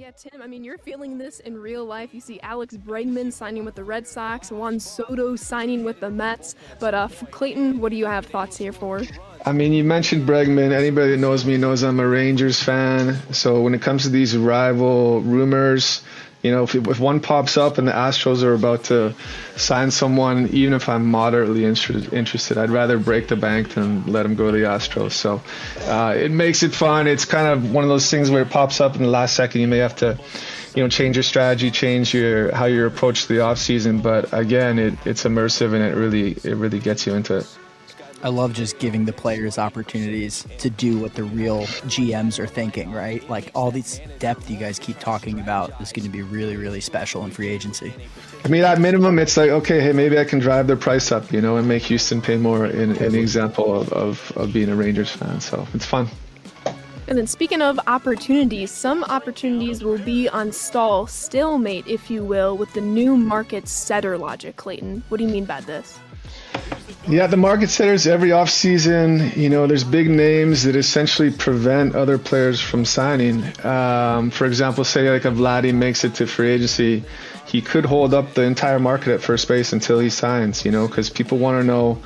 Yeah, Tim, I mean, you're feeling this in real life. You see Alex Bregman signing with the Red Sox, Juan Soto signing with the Mets. But Clayton, what do you have thoughts here for? I mean, you mentioned Bregman. Anybody that knows me knows I'm a Rangers fan. So when it comes to these rival rumors, if one pops up and the Astros are about to sign someone, even if I'm moderately interested, I'd rather break the bank than let them go to the Astros. So it makes it fun. It's kind of one of those things where it pops up in the last second. You may have to, change your strategy, change how you approach the off season. But again, it's immersive and it really gets you into it. I love just giving the players opportunities to do what the real GMs are thinking, right? Like all this depth you guys keep talking about is going to be really, really special in free agency. I mean, at minimum, it's like, okay, hey, maybe I can drive their price up, and make Houston pay more in an example of being a Rangers fan. So it's fun. And then speaking of opportunities, some opportunities will be on stalemate, if you will, with the new market setter logic, Clayton. What do you mean by this? Yeah, the market setters every offseason, there's big names that essentially prevent other players from signing. For example, say like a Vladdy makes it to free agency, he could hold up the entire market at first base until he signs, because people want to know,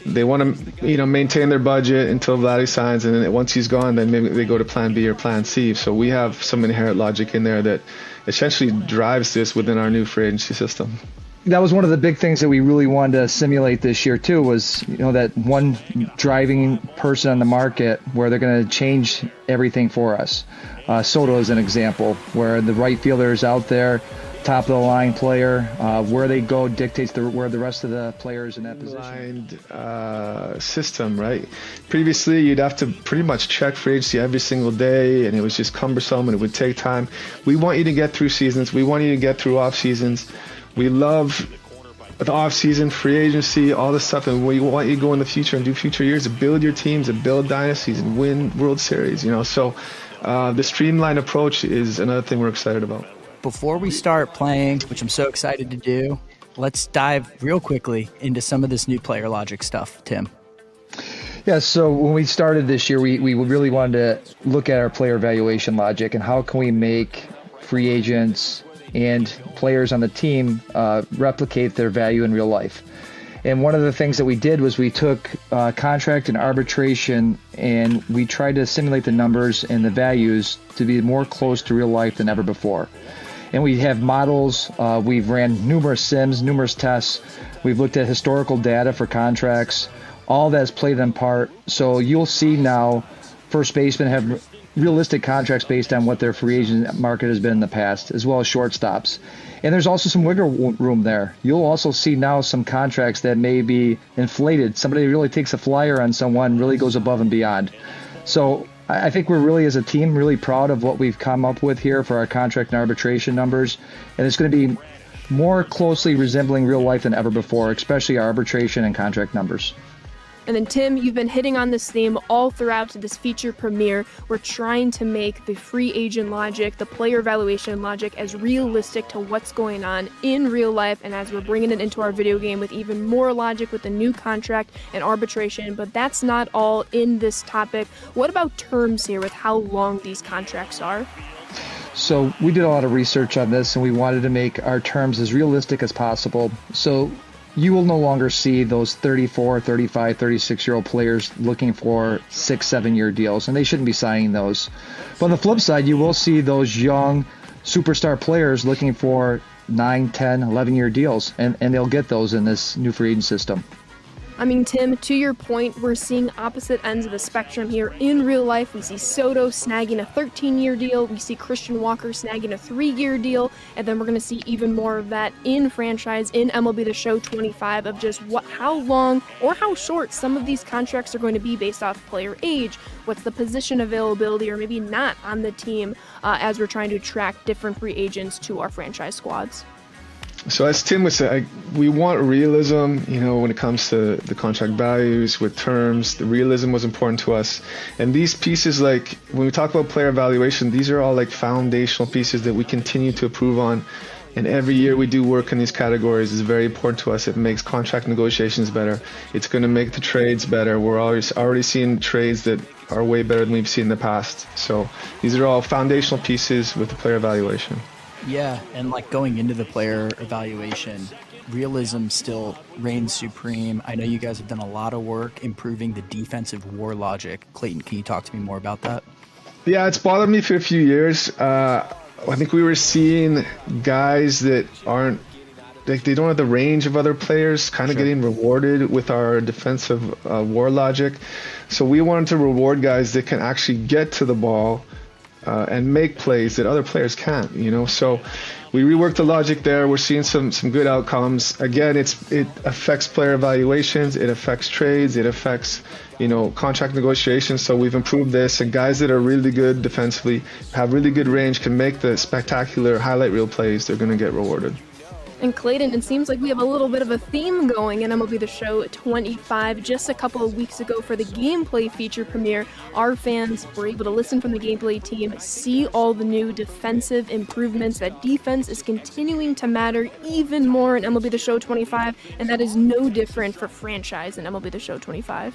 they want to, maintain their budget until Vladdy signs, and then once he's gone, then maybe they go to plan B or plan C. So we have some inherent logic in there that essentially drives this within our new free agency system. That was one of the big things that we really wanted to simulate this year too, was that one driving person on the market where they're going to change everything for us. Soto is an example where the right fielder is out there, top of the line player, where they go dictates where the rest of the players in that position. System, right? Previously, you'd have to pretty much check free agency every single day, and it was just cumbersome and it would take time. We want you to get through seasons. We want you to get through off seasons. We love the off-season, free agency, all this stuff, and we want you to go in the future and do future years to build your teams, to build dynasties, and win World Series. So the streamlined approach is another thing we're excited about. Before we start playing, which I'm so excited to do, let's dive real quickly into some of this new player logic stuff, Tim. Yeah, so when we started this year, we really wanted to look at our player evaluation logic and how can we make free agents and players on the team replicate their value in real life. And one of the things that we did was we took contract and arbitration and we tried to simulate the numbers and the values to be more close to real life than ever before. And we have models, we've ran numerous sims, numerous tests, we've looked at historical data for contracts, all that's played in part. So you'll see now first basemen have realistic contracts based on what their free agent market has been in the past, as well as shortstops. And there's also some wiggle room there. You'll also see now some contracts that may be inflated. Somebody really takes a flyer on someone, really goes above and beyond. So I think we're really, as a team, really proud of what we've come up with here for our contract and arbitration numbers. And it's going to be more closely resembling real life than ever before, especially our arbitration and contract numbers. And then, Tim, you've been hitting on this theme all throughout this feature premiere. We're trying to make the free agent logic, the player evaluation logic, as realistic to what's going on in real life, and as we're bringing it into our video game with even more logic with the new contract and arbitration. But that's not all in this topic. What about terms here with how long these contracts are? So we did a lot of research on this, and we wanted to make our terms as realistic as possible. So you will no longer see those 34, 35, 36-year-old players looking for 6-7 year deals, and they shouldn't be signing those. But on the flip side, you will see those young superstar players looking for 9, 10, 11-year deals, and they'll get those in this new free agent system. I mean, Tim, to your point, we're seeing opposite ends of the spectrum here in real life. We see Soto snagging a 13-year deal. We see Christian Walker snagging a 3-year deal. And then we're going to see even more of that in franchise, in MLB The Show 25, of just how long or how short some of these contracts are going to be based off player age, what's the position availability or maybe not on the team as we're trying to attract different free agents to our franchise squads. So as Tim was saying, we want realism, when it comes to the contract values with terms. The realism was important to us. And these pieces, like when we talk about player evaluation, these are all like foundational pieces that we continue to improve on. And every year we do work in these categories. It's very important to us. It makes contract negotiations better. It's going to make the trades better. We're already seeing trades that are way better than we've seen in the past. So these are all foundational pieces with the player evaluation. Yeah, and like going into the player evaluation, realism still reigns supreme. I know you guys have done a lot of work improving the defensive war logic. Clayton, can you talk to me more about that? Yeah, it's bothered me for a few years. I think we were seeing guys that aren't, like, they don't have the range of other players, kind of getting rewarded with our defensive war logic. So we wanted to reward guys that can actually get to the ball and make plays that other players can't, you know. So we reworked the logic there. We're seeing some good outcomes. Again, it affects player evaluations, it affects trades, it affects, you know, contract negotiations. So we've improved this, and guys that are really good defensively, have really good range, can make the spectacular highlight reel plays, they're going to get rewarded. And Clayton, it seems like we have a little bit of a theme going in MLB The Show 25. Just a couple of weeks ago for the gameplay feature premiere, our fans were able to listen from the gameplay team, see all the new defensive improvements. That defense is continuing to matter even more in MLB The Show 25, and that is no different for franchise in MLB The Show 25.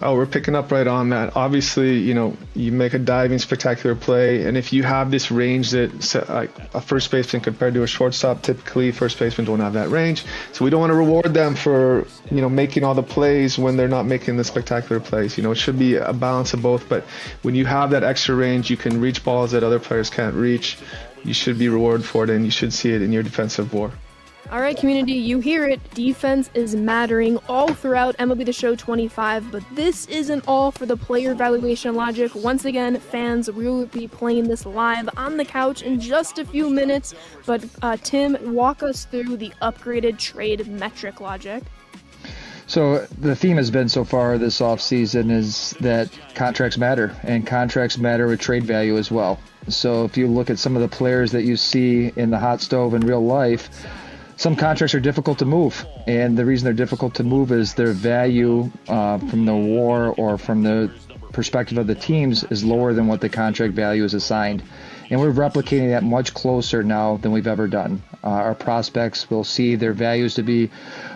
Oh, we're picking up right on that. Obviously, you know, you make a diving spectacular play, and if you have this range that, like, a first baseman compared to a shortstop, typically first basemen don't have that range. So we don't want to reward them for, you know, making all the plays when they're not making the spectacular plays. You know, it should be a balance of both, but when you have that extra range, you can reach balls that other players can't reach. You should be rewarded for it, and you should see it in your defensive war. All right, community, you hear it. Defense is mattering all throughout MLB The Show 25, but this isn't all for the player evaluation logic. Once again, fans, we will be playing this live on the couch in just a few minutes, but Tim, walk us through the upgraded trade metric logic. So the theme has been so far this offseason is that contracts matter, and contracts matter with trade value as well. So if you look at some of the players that you see in the hot stove in real life, some contracts are difficult to move, and the reason they're difficult to move is their value from the war or from the perspective of the teams is lower than what the contract value is assigned. And we're replicating that much closer now than we've ever done. Our prospects will see their values to be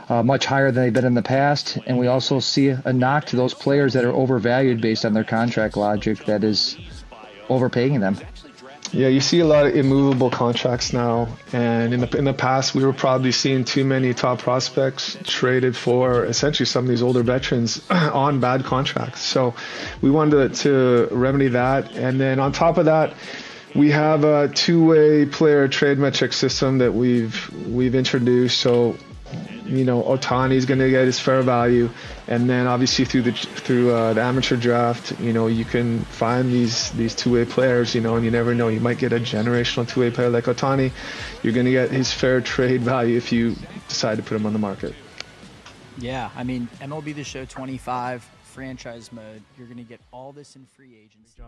much higher than they've been in the past, and we also see a knock to those players that are overvalued based on their contract logic that is overpaying them. Yeah, you see a lot of immovable contracts now, and in the past we were probably seeing too many top prospects traded for essentially some of these older veterans on bad contracts. So we wanted to remedy that, and then on top of that, we have a two-way player trade metric system that we've introduced. So, you know, Ohtani's going to get his fair value, and then obviously through the amateur draft, you know, you can find these two-way players, you know, and you never know, you might get a generational two-way player like Ohtani. You're going to get his fair trade value if you decide to put him on the market. Yeah, I mean, MLB The Show 25 franchise mode, you're going to get all this in free agency.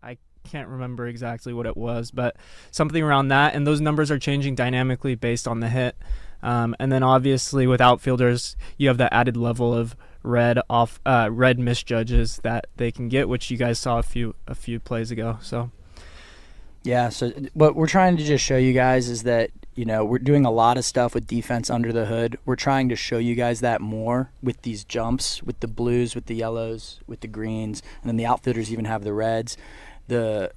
I can't remember exactly what it was, but something around that, and those numbers are changing dynamically based on the hit. And then obviously with outfielders, you have that added level of red misjudges that they can get, which you guys saw a few plays ago. So yeah, so what we're trying to just show you guys is that, you know, we're doing a lot of stuff with defense under the hood. We're trying to show you guys that more with these jumps, with the blues, with the yellows, with the greens, and then the outfielders even have the reds. The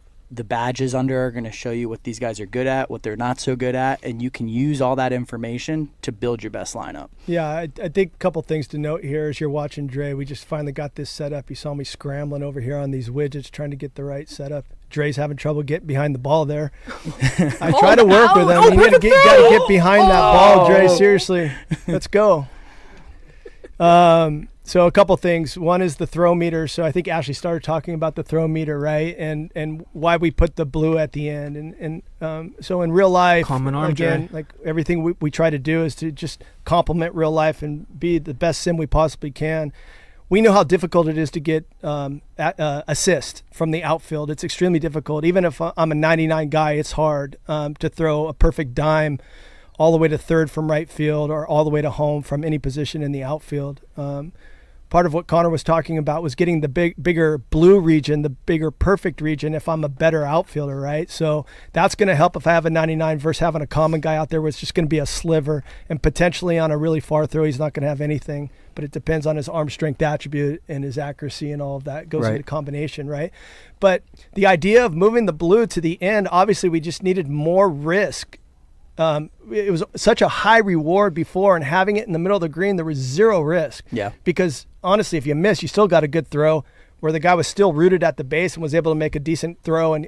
badges under are going to show you what these guys are good at, what they're not so good at, and you can use all that information to build your best lineup. Yeah, I think a couple things to note here as you're watching Dre. We just finally got this set up. You saw me scrambling over here on these widgets trying to get the right setup. Dre's having trouble getting behind the ball there. I try to work with him. You got to get behind that ball, Dre. Seriously. Let's go. So a couple things. One is the throw meter. So I think Ashley started talking about the throw meter, right? And why we put the blue at the end. And so in real life, again, like everything we try to do is to just complement real life and be the best sim we possibly can. We know how difficult it is to get assist from the outfield. It's extremely difficult. Even if I'm a 99 guy, it's hard to throw a perfect dime all the way to third from right field or all the way to home from any position in the outfield. part of what Connor was talking about was getting the bigger blue region, the bigger perfect region if I'm a better outfielder, right? So that's going to help if I have a 99 versus having a common guy out there where it's just going to be a sliver, and potentially on a really far throw he's not going to have anything, but it depends on his arm strength attribute and his accuracy, and all of that goes into combination, right? But the idea of moving the blue to the end, obviously we just needed more risk. It was such a high reward before, and having it in the middle of the green, there was zero risk. Yeah. Because honestly, if you miss, you still got a good throw, where the guy was still rooted at the base and was able to make a decent throw and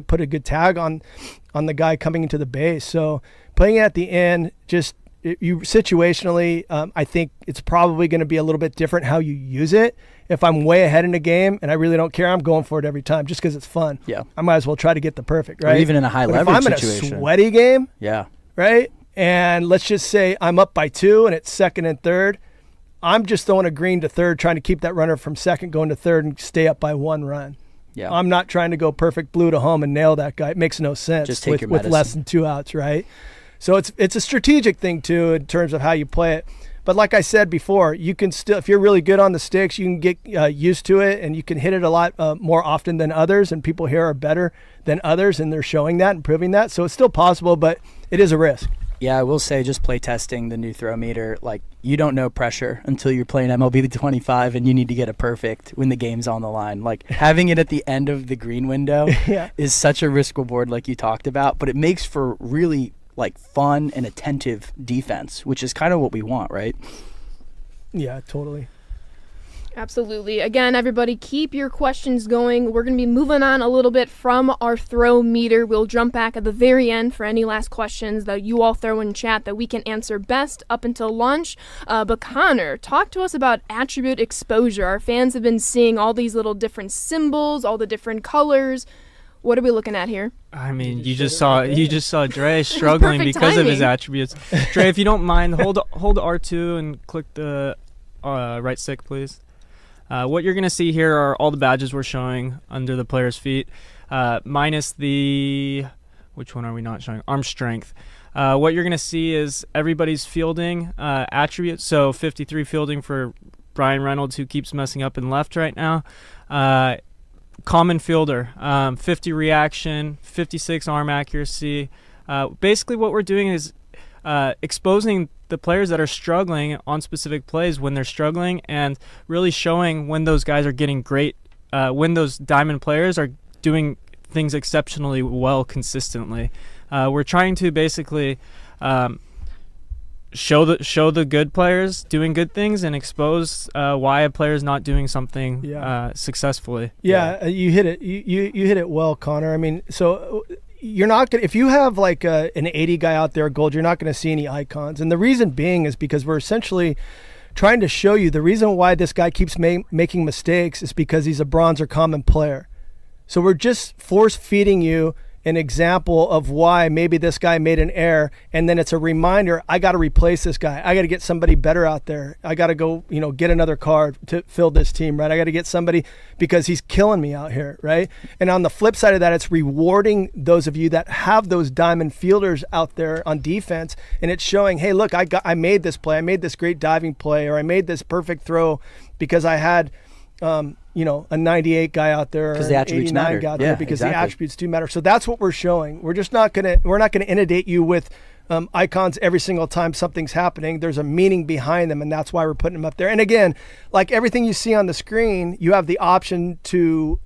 put a good tag on the guy coming into the base. So playing it at the end, just you situationally, I think it's probably going to be a little bit different how you use it. If I'm way ahead in the game and I really don't care, I'm going for it every time just because it's fun. Yeah. I might as well try to get the perfect, right? Or even in a high leverage situation. If I'm in a sweaty game, yeah, right? And let's just say I'm up by 2 and it's second and third. I'm just throwing a green to third, trying to keep that runner from second going to third and stay up by 1 run. Yeah. I'm not trying to go perfect blue to home and nail that guy. It makes no sense just take with less than 2 outs, right? So it's a strategic thing too in terms of how you play it. But like I said before, you can still, if you're really good on the sticks, you can get used to it, and you can hit it a lot more often than others, and people here are better than others, and they're showing that and proving that. So it's still possible, but it is a risk. Yeah, I will say, just play testing the new throw meter. Like, you don't know pressure until you're playing MLB the 25 and you need to get a perfect when the game's on the line. Like, having it at the end of the green window is such a risk reward, like you talked about, but it makes for really like fun and attentive defense, which is kind of what we want, right? Yeah, totally. Absolutely. Again, everybody, keep your questions going. We're going to be moving on a little bit from our throw meter. We'll jump back at the very end for any last questions that you all throw in chat that we can answer best up until lunch. But Connor, talk to us about attribute exposure. Our fans have been seeing all these little different symbols, all the different colors. What are we looking at here? I mean, you just saw Dre struggling because of his attributes. Dre, if you don't mind, hold R2 and click the right stick, please. What you're going to see here are all the badges we're showing under the player's feet, minus the, which one are we not showing? Arm strength. What you're going to see is everybody's fielding attributes. So 53 fielding for Brian Reynolds, who keeps messing up in left right now. Common fielder, 50 reaction, 56 arm accuracy. Basically what we're doing is exposing the players that are struggling on specific plays when they're struggling, and really showing when those guys are getting great, when those diamond players are doing things exceptionally well consistently. We're trying to basically show the good players doing good things and expose why a player is not doing something successfully. Yeah, you hit it. You hit it well, Connor. I mean, so you're not gonna, if you have like an 80 guy out there gold, you're not going to see any icons, and the reason being is because we're essentially trying to show you the reason why this guy keeps making mistakes is because he's a bronze or common player. So we're just force feeding you an example of why maybe this guy made an error, and then it's a reminder, I got to replace this guy. I got to get somebody better out there. I got to go, get another card to fill this team, right? I got to get somebody because he's killing me out here, right? And on the flip side of that, it's rewarding those of you that have those diamond fielders out there on defense, and it's showing, hey, look, I made this play. I made this great diving play, or I made this perfect throw because I had a 98 guy out there, or the attributes 89 matter. guy out there, Yeah, because exactly. the attributes do matter. So that's what we're showing. We're not gonna inundate you with icons every single time something's happening. There's a meaning behind them, and that's why we're putting them up there. And again, like everything you see on the screen, you have the option to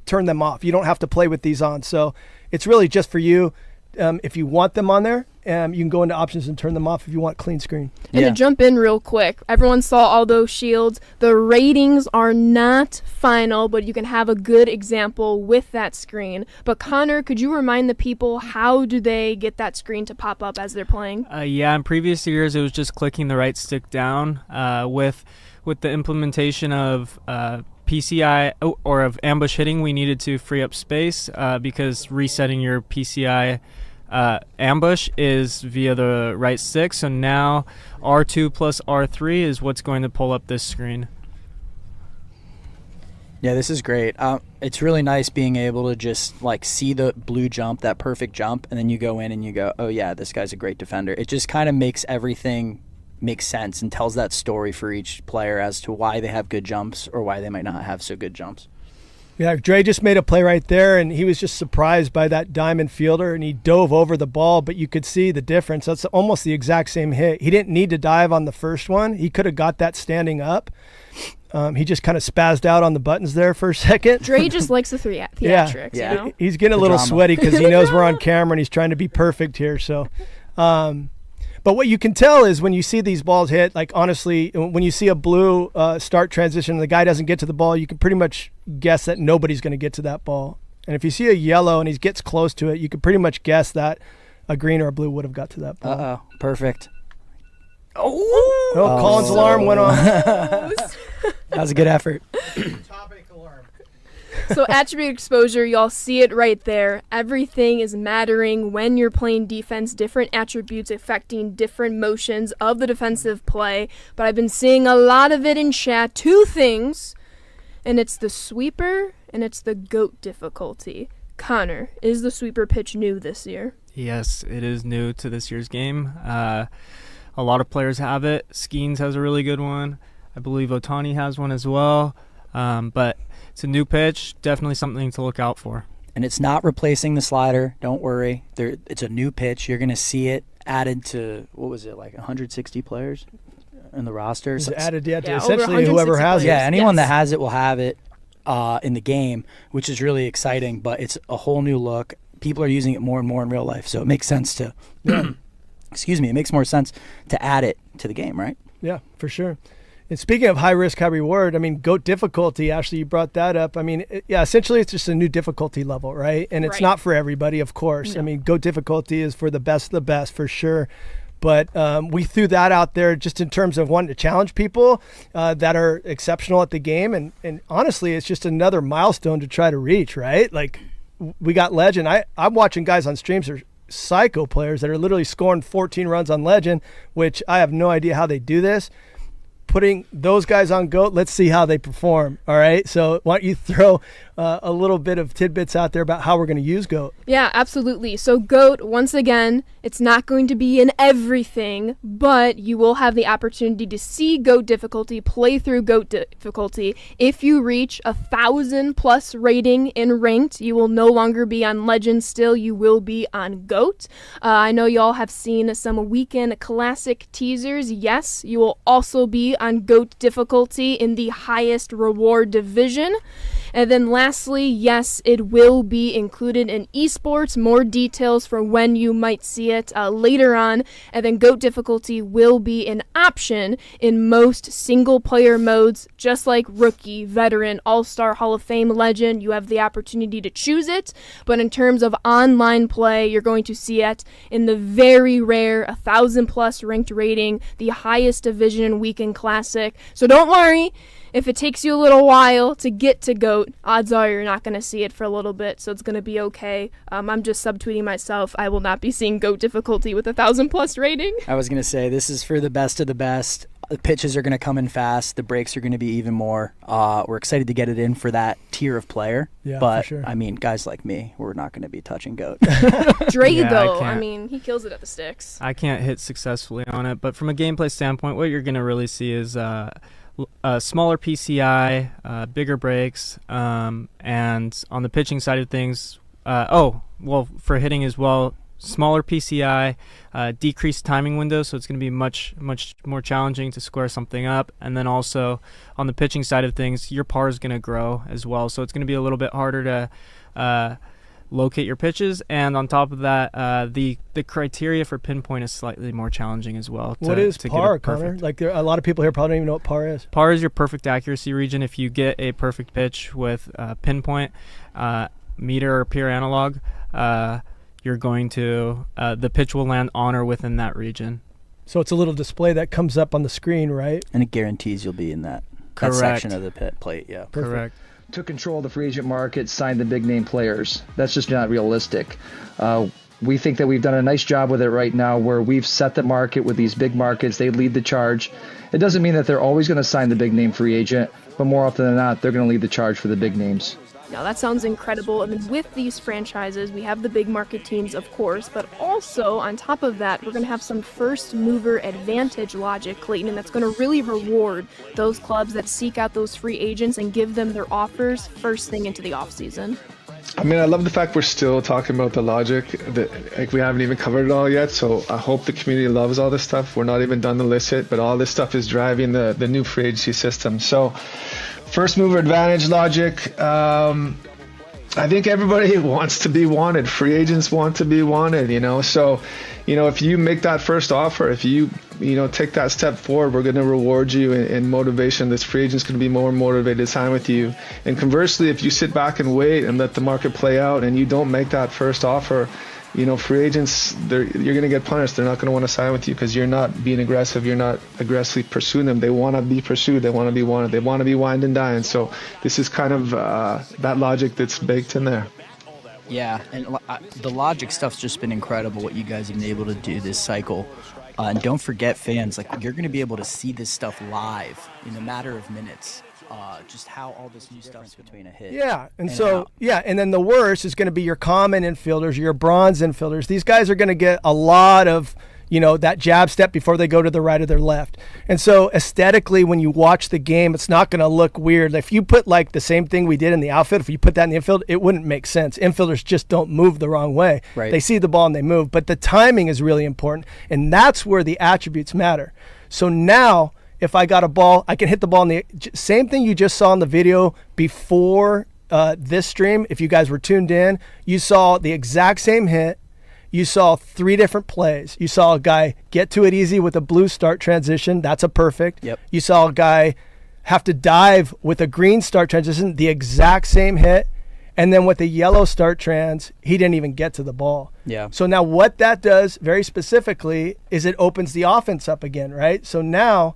turn them off. You don't have to play with these on. So it's really just for you. If you want them on there, you can go into options and turn them off if you want clean screen. And to jump in real quick, everyone saw all those shields. The ratings are not final, but you can have a good example with that screen. But Connor, could you remind the people, how do they get that screen to pop up as they're playing? In previous years it was just clicking the right stick down. With the implementation of PCI or of ambush hitting, we needed to free up space because resetting your PCI ambush is via the right stick. So now R2 plus R3 is what's going to pull up this screen. Yeah, this is great. It's really nice being able to just like see the blue jump, that perfect jump, and then you go in and you go, oh yeah, this guy's a great defender. It just kind of makes everything makes sense and tells that story for each player as to why they have good jumps or why they might not have so good jumps. Yeah, Dre just made a play right there, and he was just surprised by that diamond fielder, and he dove over the ball, but you could see the difference. That's almost the exact same hit. He didn't need to dive on the first one. He could have got that standing up. He just kind of spazzed out on the buttons there for a second. Dre just likes the theatrics, Yeah. you know? He's getting a little sweaty because he knows we're on camera, and he's trying to be perfect here. So, but what you can tell is when you see these balls hit, like honestly, when you see a blue start transition and the guy doesn't get to the ball, you can pretty much guess that nobody's going to get to that ball. And if you see a yellow and he gets close to it, you can pretty much guess that a green or a blue would have got to that ball. Uh-oh. Perfect. Oh, Colin's alarm went on. That was a good effort. So attribute exposure, y'all see it right there. Everything is mattering when you're playing defense, different attributes affecting different motions of the defensive play. But I've been seeing a lot of it in chat. 2 things, and it's the sweeper and it's the GOAT difficulty. Connor, is the sweeper pitch new this year? Yes, it is new to this year's game. A lot of players have it. Skeens has a really good one. I believe Otani has one as well. But it's a new pitch, definitely something to look out for. And it's not replacing the slider. Don't worry. It's a new pitch. You're going to see it added to, what was it, like 160 players in the roster? It's added to over essentially whoever 160 has players. it. Yeah, anyone Yes. that has it will have it in the game, which is really exciting. But it's a whole new look. People are using it more and more in real life, so it makes sense to, excuse me, it makes more sense to add it to the game, right? Yeah, for sure. And speaking of high risk, high reward, I mean, GOAT difficulty, Ashley, you brought that up. I mean, essentially it's just a new difficulty level, right? And it's Right. not for everybody, of course. No. I mean, GOAT difficulty is for the best of the best, for sure. But we threw that out there just in terms of wanting to challenge people that are exceptional at the game. And honestly, it's just another milestone to try to reach, right? Like, we got Legend. I'm watching guys on streams who are psycho players that are literally scoring 14 runs on Legend, which I have no idea how they do this. Putting those guys on GOAT, let's see how they perform. All right. So why don't you throw a little bit of tidbits out there about how we're going to use GOAT? Yeah, absolutely. So GOAT, once again, it's not going to be in everything, but you will have the opportunity to see GOAT difficulty, play through GOAT difficulty. If you reach 1,000+ rating in ranked, you will no longer be on Legend still, you will be on GOAT. I know y'all have seen some weekend classic teasers. Yes, you will also be on GOAT difficulty in the highest reward division. And then lastly, yes, it will be included in esports. More details for when you might see it later on. And then GOAT difficulty will be an option in most single player modes, just like rookie, veteran, all-star, Hall of Fame, legend. You have the opportunity to choose it. But in terms of online play, you're going to see it in the very rare 1,000+ ranked rating, the highest division weekend classic. So don't worry. If it takes you a little while to get to GOAT, odds are you're not going to see it for a little bit, so it's going to be okay. I'm just subtweeting myself. I will not be seeing GOAT difficulty with 1,000+ rating. I was going to say, this is for the best of the best. The pitches are going to come in fast. The breaks are going to be even more. We're excited to get it in for that tier of player. Yeah, but, for sure. I mean, guys like me, we're not going to be touching GOAT. Dre, Yeah, though, I I can't. mean, he kills it at the sticks. I can't hit successfully on it, but from a gameplay standpoint, what you're going to really see is smaller PCI, bigger breaks, and on the pitching side of things, for hitting as well, smaller PCI, decreased timing window, so it's going to be much more challenging to square something up. And then also on the pitching side of things, your par is going to grow as well, so it's going to be a little bit harder to locate your pitches. And on top of that, the criteria for pinpoint is slightly more challenging as well. What is to par, get it perfect. Connor? Like, a lot of people here probably don't even know what par is. Par is your perfect accuracy region. If you get a perfect pitch with pinpoint, meter or peer analog, you're going to the pitch will land on or within that region. So it's a little display that comes up on the screen, right? And it guarantees you'll be in that Correct. section of the plate, yeah. Perfect. Correct. Took control of the free agent market, signed the big name players. That's just not realistic. We think that we've done a nice job with it right now, where we've set the market with these big markets. They lead the charge. It doesn't mean that they're always going to sign the big name free agent, but more often than not, they're going to lead the charge for the big names. Now that sounds incredible. And then with these franchises, we have the big market teams, of course, but also on top of that, we're going to have some first mover advantage logic, Clayton, and that's going to really reward those clubs that seek out those free agents and give them their offers first thing into the offseason. I mean, I love the fact we're still talking about the logic. Like, we haven't even covered it all yet, so I hope the community loves all this stuff. We're not even done the list yet, but all this stuff is driving the new free agency system. So, first mover advantage logic. I think everybody wants to be wanted. Free agents want to be wanted, So, if you make that first offer, if you take that step forward, we're going to reward you in motivation. This free agent's going to be more motivated to sign with you. And conversely, if you sit back and wait and let the market play out and you don't make that first offer, free agents, you're going to get punished. They're not going to want to sign with you because you're not being aggressive. You're not aggressively pursuing them. They want to be pursued. They want to be wanted. They want to be wined and dined. So this is kind of that logic that's baked in there. Yeah, and the logic stuff's just been incredible, what you guys have been able to do this cycle. And don't forget, fans, like, you're going to be able to see this stuff live in a matter of minutes. Just how all this new stuff's between a hit. Yeah, and then the worst is going to be your common infielders, your bronze infielders. These guys are going to get a lot of, that jab step before they go to the right or their left. And so aesthetically, when you watch the game, it's not going to look weird. If you put like the same thing we did in the outfield, if you put that in the infield, it wouldn't make sense. Infielders just don't move the wrong way. Right. They see the ball and they move, but the timing is really important, and that's where the attributes matter. So now, if I got a ball, I can hit the ball in the same thing you just saw in the video before this stream. If you guys were tuned in, you saw the exact same hit. You saw 3 different plays. You saw a guy get to it easy with a blue start transition. That's a perfect. Yep. You saw a guy have to dive with a green start transition, the exact same hit. And then with the yellow start trans, he didn't even get to the ball. Yeah. So now what that does very specifically is it opens the offense up again, right? So now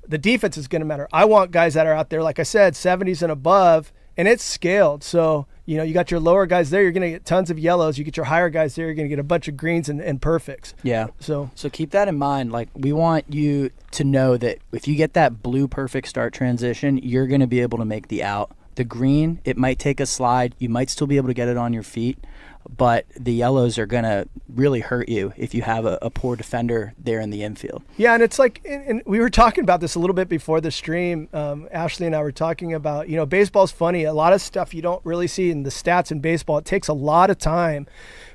the defense is going to matter. I want guys that are out there, like I said, 70s and above, and it's scaled. So, you got your lower guys there, you're going to get tons of yellows. You get your higher guys there, you're going to get a bunch of greens and perfects. Yeah. So keep that in mind. Like, we want you to know that if you get that blue perfect start transition, you're going to be able to make the out. The green, it might take a slide. You might still be able to get it on your feet, but the yellows are going to really hurt you if you have a poor defender there in the infield. Yeah, and it's like, and we were talking about this a little bit before the stream. Ashley and I were talking about, baseball's funny. A lot of stuff you don't really see in the stats in baseball. It takes a lot of time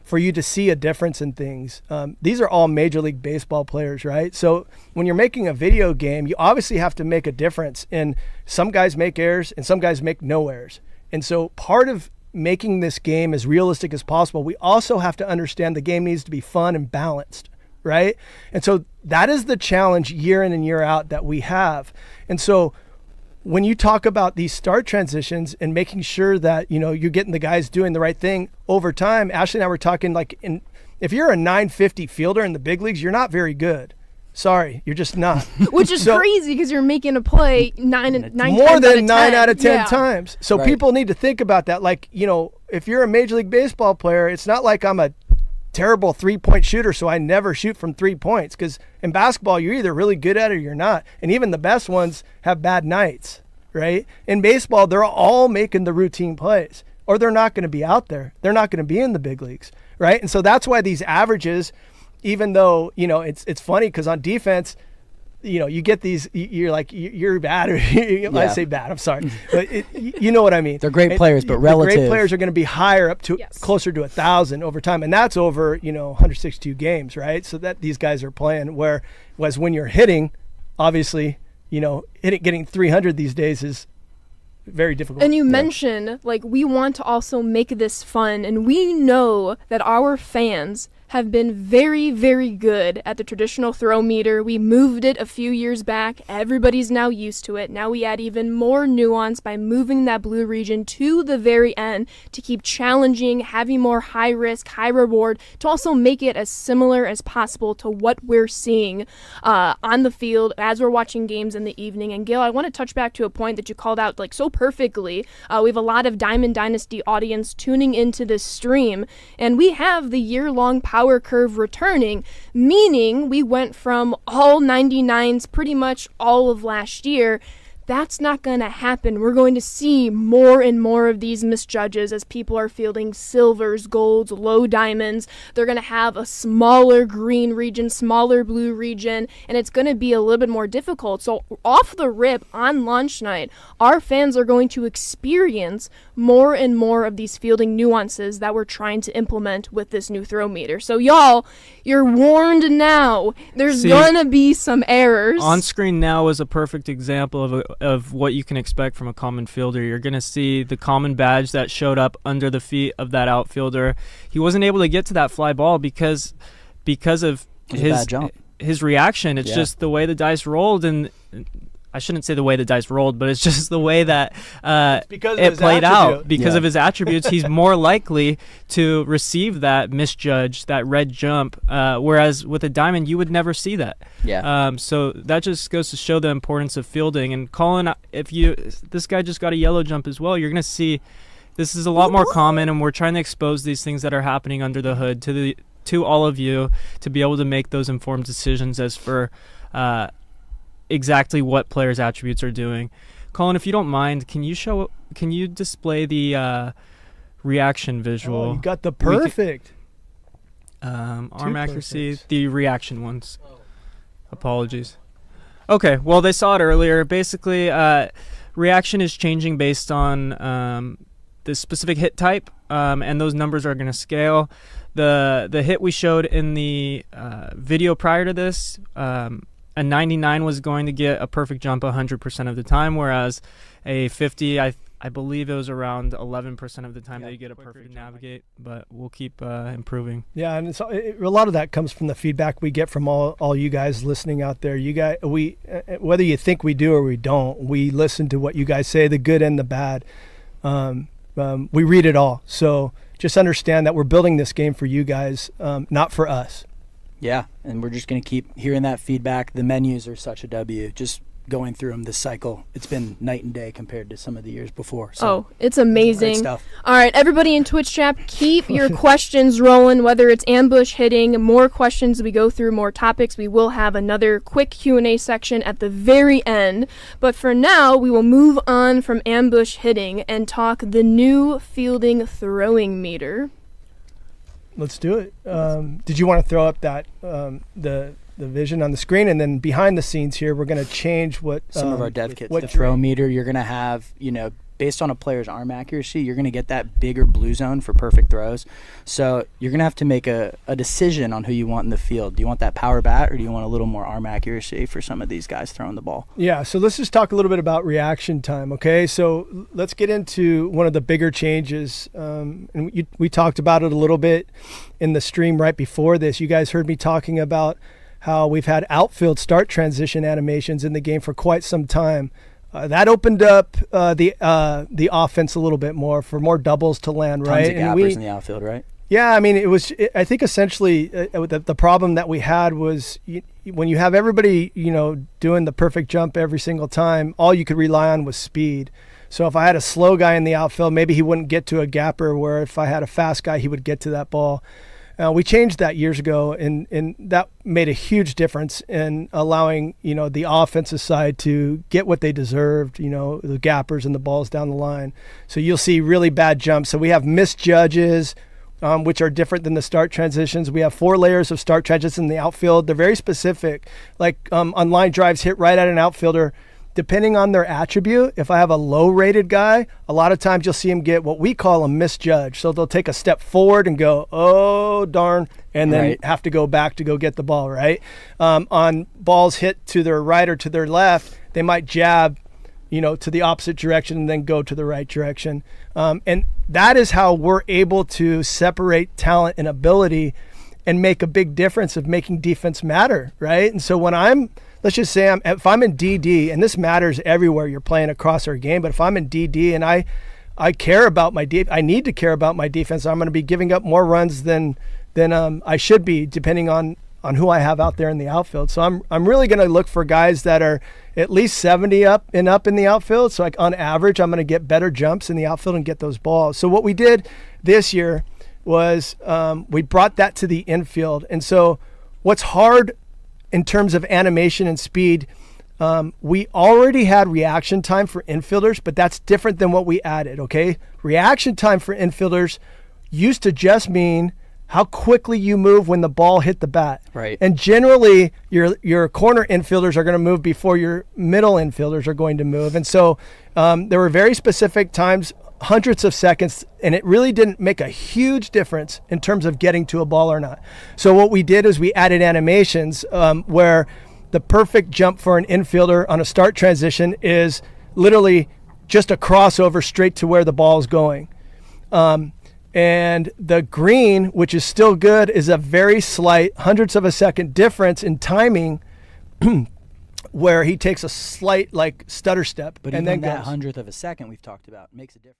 for you to see a difference in things. These are all Major League Baseball players, right? So when you're making a video game, you obviously have to make a difference. And some guys make errors and some guys make no errors. And so part of making this game as realistic as possible, we also have to understand the game needs to be fun and balanced, right? And so that is the challenge year in and year out that we have. And so when you talk about these start transitions and making sure that, you're getting the guys doing the right thing over time, Ashley and I were talking, if you're a 950 fielder in the big leagues, you're not very good. Sorry, you're just not. Which is crazy because you're making a play nine more than 9 out of 10 yeah. times. So Right. people need to think about that. If you're a Major League Baseball player, it's not like I'm a terrible 3-point shooter, so I never shoot from 3 points. Because in basketball, you're either really good at it or you're not. And even the best ones have bad nights, right? In baseball, they're all making the routine plays, or they're not going to be out there. They're not going to be in the big leagues, right? And so that's why these averages, even though, it's funny because on defense, you get these, you're bad. I say bad, I'm sorry. But you know what I mean. They're great players, but relative. Great players are going to be higher up to closer to 1,000 over time. And that's over, 162 games, right? So that these guys are playing, whereas when you're hitting, obviously, getting 300 these days is very difficult. And you mentioned, we want to also make this fun, and we know that our fans have been very, very good at the traditional throw meter. We moved it a few years back. Everybody's now used to it. Now we add even more nuance by moving that blue region to the very end to keep challenging, having more high risk, high reward, to also make it as similar as possible to what we're seeing on the field as we're watching games in the evening. And Gail, I want to touch back to a point that you called out so perfectly. We have a lot of Diamond Dynasty audience tuning into this stream, and we have the year-long power curve returning, meaning we went from all 99s pretty much all of last year. That's not going to happen. We're going to see more and more of these misjudges as people are fielding silvers, golds, low diamonds. They're going to have a smaller green region, smaller blue region, and it's going to be a little bit more difficult. So off the rip on launch night, our fans are going to experience more and more of these fielding nuances that we're trying to implement with this new throw meter. So y'all, you're warned now. There's going to be some errors. On screen now is a perfect example of what you can expect from a common fielder. You're going to see the common badge that showed up under the feet of that outfielder. He wasn't able to get to that fly ball because of his reaction. It's just the way the dice rolled, and I shouldn't say the way the dice rolled, but it's just the way that it played out. Because of his attributes, he's more likely to receive that misjudge, that red jump, whereas with a diamond, you would never see that. So that just goes to show the importance of fielding. And Colin, this guy just got a yellow jump as well, you're going to see this is a lot more common, and we're trying to expose these things that are happening under the hood to all of you to be able to make those informed decisions as for exactly what players' attributes are doing. Colin, if you don't mind, can you display the reaction visual? Oh, you got the perfect arm accuracy, the reaction ones. Apologies. Okay, well, they saw it earlier. Basically, reaction is changing based on the specific hit type, and those numbers are going to scale. The hit we showed in the video prior to this, a 99 was going to get a perfect jump 100% of the time, whereas a 50, I believe it was around 11% of the time that you get a perfect navigate, but we'll keep improving. Yeah, and a lot of that comes from the feedback we get from all you guys listening out there. You guys, whether you think we do or we don't, we listen to what you guys say, the good and the bad. We read it all. So just understand that we're building this game for you guys, not for us. Yeah, and we're just going to keep hearing that feedback. The menus are such a W. Just going through them this cycle, it's been night and day compared to some of the years before. So it's amazing. Great stuff. All right, everybody in Twitch chat, keep your questions rolling, whether it's ambush hitting, more questions, we go through more topics. We will have another quick Q&A section at the very end. But for now, we will move on from ambush hitting and talk the new fielding throwing meter. Let's do it. Did you want to throw up that the vision on the screen, and then behind the scenes here, we're going to change what some of our dev kits. The throw meter, you're going to have, based on a player's arm accuracy, you're going to get that bigger blue zone for perfect throws. So you're going to have to make a decision on who you want in the field. Do you want that power bat, or do you want a little more arm accuracy for some of these guys throwing the ball? Yeah, so let's just talk a little bit about reaction time, okay? So let's get into one of the bigger changes. And we talked about it a little bit in the stream right before this. You guys heard me talking about how we've had outfield start transition animations in the game for quite some time. That opened up the offense a little bit more for more doubles to land, right? Tons of gappers in the outfield, right? Yeah, I mean, I think essentially the problem that we had was when you have everybody, doing the perfect jump every single time, all you could rely on was speed. So if I had a slow guy in the outfield, maybe he wouldn't get to a gapper, where if I had a fast guy, he would get to that ball. We changed that years ago, and that made a huge difference in allowing, the offensive side to get what they deserved, the gappers and the balls down the line. So you'll see really bad jumps. So we have misjudges, which are different than the start transitions. We have 4 layers of start transitions in the outfield. They're very specific. Like on line drives hit right at an outfielder, depending on their attribute. If I have a low-rated guy, a lot of times you'll see him get what we call a misjudge. So they'll take a step forward and go, oh, darn, and then have to go back to go get the ball, right? On balls hit to their right or to their left, they might jab, to the opposite direction and then go to the right direction. And that is how we're able to separate talent and ability and make a big difference of making defense matter, right? And so when let's just say if I'm in DD, and this matters everywhere you're playing across our game, but if I'm in DD and I care about I need to care about my defense, I'm going to be giving up more runs than I should be, depending on who I have out there in the outfield. So I'm really going to look for guys that are at least 70 up in the outfield. So on average, I'm going to get better jumps in the outfield and get those balls. So what we did this year was we brought that to the infield. And so what's hard in terms of animation and speed, we already had reaction time for infielders, but that's different than what we added, okay? Reaction time for infielders used to just mean how quickly you move when the ball hit the bat. Right. And generally, your corner infielders are going to move before your middle infielders are going to move. And so there were very specific times, hundreds of seconds, and it really didn't make a huge difference in terms of getting to a ball or not. So what we did is we added animations where the perfect jump for an infielder on a start transition is literally just a crossover straight to where the ball is going. And the green, which is still good, is a very slight, hundredths of a second difference in timing where he takes a slight like stutter step But and even then that goes. hundredth of a second we've talked about makes a difference.